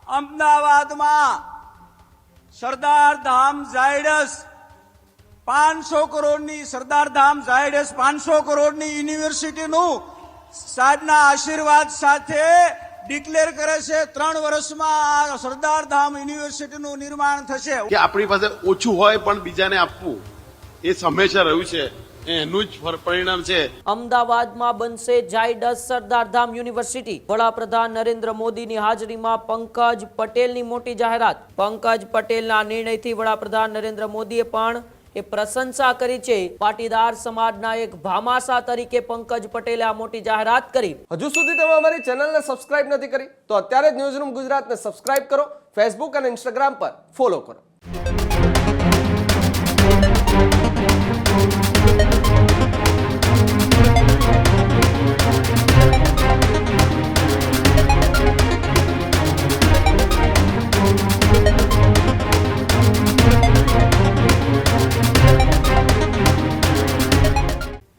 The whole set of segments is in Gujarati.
અમદાવાદમાં સરદાર ધામ ઝાયડસ 500 કરોડની સરદાર ધામ ઝાયડસ 500 કરોડની યુનિવર્સિટીનું સાહેબના આશીર્વાદ સાથે ડિક્લેર કરે છે 3 વર્ષમાં આ સરદાર ધામ યુનિવર્સિટીનું નિર્માણ થશે કે આપણી પાસે ઓછું હોય પણ બીજાને આપવું એ હંમેશા રહ્યું છે એનું જ પરિણામ છે। અમદાવાદમાં બનશે ઝાયડસ સરદાર ધામ યુનિવર્સિટી। વડાપ્રધાન નરેન્દ્ર મોદીની હાજરીમાં પંકજ પટેલની મોટી જાહેરાત। પંકજ પટેલના નિર્ણયથી વડાપ્રધાન નરેન્દ્ર મોદીએ પણ એ પ્રશંસા કરી છે। પાટીદાર સમાજના એક ભામાસા તરીકે પંકજ પટેલે આ મોટી જાહેરાત કરી। હજુ સુધી તમે અમારી ચેનલને સબસ્ક્રાઇબ નથી કરી તો અત્યારે જ ન્યૂઝરૂમ ગુજરાતને સબસ્ક્રાઇબ કરો, ફેસબુક અને ઇન્સ્ટાગ્રામ પર ફોલો કરો।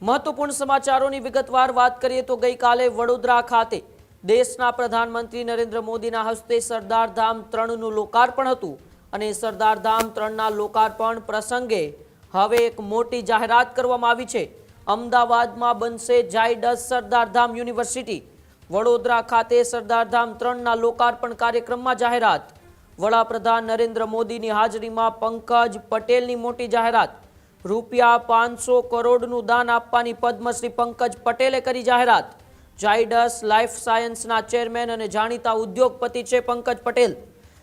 મહત્વપૂર્ણ સમાચારોની વિગતવાર વાત કરીએ તો ગઈકાલે વડોદરા ખાતે દેશના પ્રધાનમંત્રી નરેન્દ્ર મોદીના હસ્તે સરદાર ધામ 3નું લોકાર્પણ હતું અને સરદાર ધામ 3ના લોકાર્પણ પ્રસંગે હવે એક મોટી જાહેરાત કરવામાં આવી છે। અમદાવાદમાં બનશે ઝાયડસ સરદાર ધામ યુનિવર્સિટી। વડોદરા ખાતે સરદાર ધામ 3ના લોકાર્પણ કાર્યક્રમમાં જાહેરાત। વડાપ્રધાન નરેન્દ્ર મોદીની હાજરીમાં પંકજ પટેલની મોટી જાહેરાત। રૂપિયા 500 કરોડનું દાન આપવાની પદ્મશ્રી પંકજ પટેલે કરી જાહેરાત। ઝાયડસ લાઈફ સાયન્સના ચેરમેન અને જાણીતા ઉદ્યોગપતિ છે પંકજ પટેલ।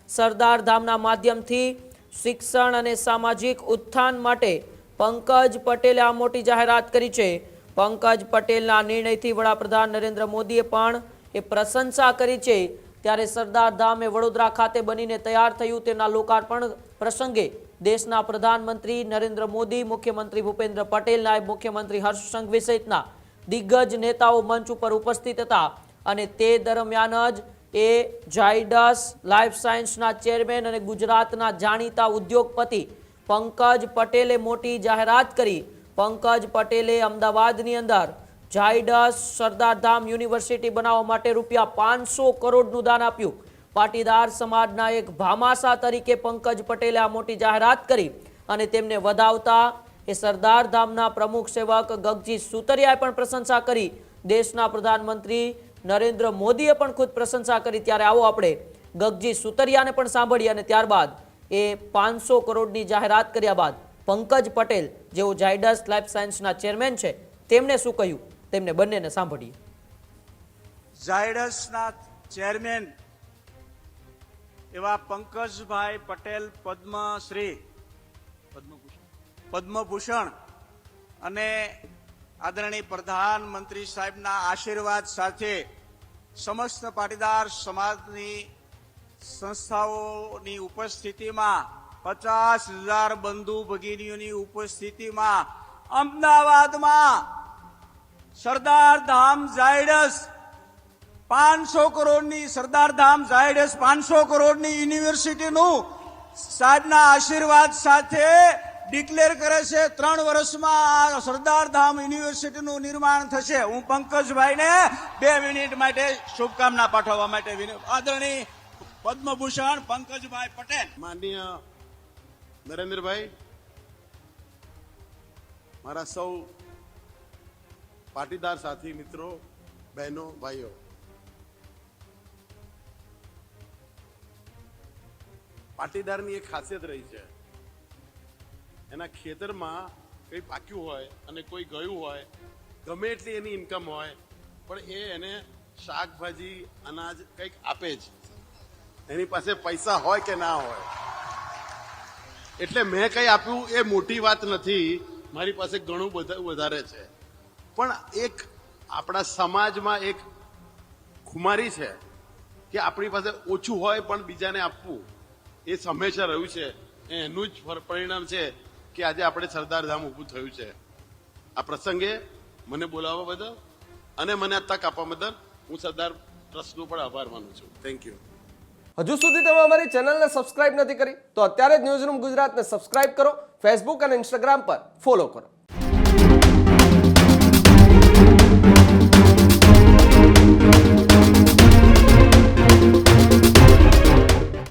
સરદાર ધામના માધ્યમથી શિક્ષણ અને સામાજિક ઉત્થાન માટે પંકજ પટેલે આ મોટી જાહેરાત કરી છે। પંકજ પટેલના નિર્ણયથી વડાપ્રધાન નરેન્દ્ર મોદીએ પણ એ પ્રશંસા કરી છે। ત્યારે સરદાર ધામ એ વડોદરા ખાતે બનીને તૈયાર થયું તેના લોકાર્પણ પ્રસંગે દેશના પ્રધાનમંત્રી નરેન્દ્ર મોદી, મુખ્યમંત્રી ભૂપેન્દ્ર પટેલ, નાયબ મુખ્યમંત્રી હર્ષ સંઘવી સહિતના દિગ્ગજ નેતાઓ મંચ ઉપર ઉપસ્થિત હતા અને તે દરમિયાન જ એ ઝાયડસ લાઈફ સાયન્સના ચેરમેન અને ગુજરાતના જાણીતા ઉદ્યોગપતિ પંકજ પટેલે મોટી જાહેરાત કરી। પંકજ પટેલે અમદાવાદની અંદર ઝાયડસ સરદાર ધામ યુનિવર્સિટી બનાવવા માટે રૂપિયા 500 કરોડનું દાન આપ્યું। પાટીદાર સમાજના એક ભામાસા તરીકે પંકજ પટેલે આ મોટી જાહેરાત કરી અને તેમને વધાવતા એ સરદાર ધામના પ્રમુખ સેવક ગગજી સુતરિયાએ પણ પ્રશંસા કરી। દેશના પ્રધાનમંત્રી નરેન્દ્ર મોદીએ પણ ખુદ પ્રશંસા કરી। ત્યારે આવો આપણે ગગજી સુતરિયાને પણ સાંભળીએ અને ત્યારબાદ એ 500 કરોડની જાહેરાત કર્યા બાદ પંકજ પટેલ જેઓ ઝાયડસ લાઈફ સાયન્સના ચેરમેન છે તેમણે શું કહ્યું તેમને બંનેને સાંભળીએ। ઝાયડસના ચેરમેન એવા પંકજભાઈ પટેલ પદ્મભૂષણ અને આદરણીય પ્રધાનમંત્રી સાહેબના આશીર્વાદ સાથે સમસ્ત પાટીદાર સમાજની સંસ્થાઓની ઉપસ્થિતિમાં 50,000 બંધુ ભગીનીઓની ઉપસ્થિતિમાં અમદાવાદમાં સરદાર ધામ ઝાયડસ 500 કરોડની સરદાર ધામ ઝાયડસ 500 કરોડની યુનિવર્સિટીનું સાહેબના આશીર્વાદ સાથે ડિક્લેર કરે છે 3 વર્ષમાં આ સરદાર ધામ યુનિવર્સિટીનું નિર્માણ થશે। હું પંકજભાઈને 2 મિનિટ માટે શુભકામના પાઠવવા માટે આદરણીય પદ્મભૂષણ પંકજભાઈ પટેલ। માનનીય નરેન્દ્રભાઈ, મારા સૌ પાટીદાર સાથી મિત્રો, બહેનો, ભાઈઓ, પાટીદારની એક ખાસિયત રહી છે, એના ખેતરમાં કંઈ પાક્યું હોય અને કોઈ ગયું હોય, ગમે એટલી એની ઇન્કમ હોય પણ એને શાકભાજી અનાજ કંઈક આપે જ, એની પાસે પૈસા હોય કે ના હોય। એટલે મેં કંઈ આપ્યું એ મોટી વાત નથી, મારી પાસે ઘણું વધારે છે, પણ એક આપણા સમાજમાં એક ખુમારી છે કે આપણી પાસે ઓછું હોય પણ બીજાને આપવું એ હંમેશા રહ્યું છે એનું જ પરિણામ છે કે આજે આપણે સરદાર ધામ ઊભું થયું છે। આ પ્રસંગે મને બોલાવવા બદલ અને મને આ તક આપવા બદલ હું સરદાર ટ્રસ્ટનો પણ આભાર માનું છું। Thank you. હજુ સુધી તમે અમારી ચેનલને સબસ્ક્રાઇબ નથી કરી તો અત્યારે જ ન્યૂઝરૂમ ગુજરાતને સબસ્ક્રાઇબ કરો, ફેસબુક અને ઇન્સ્ટાગ્રામ પર ફોલો કરો।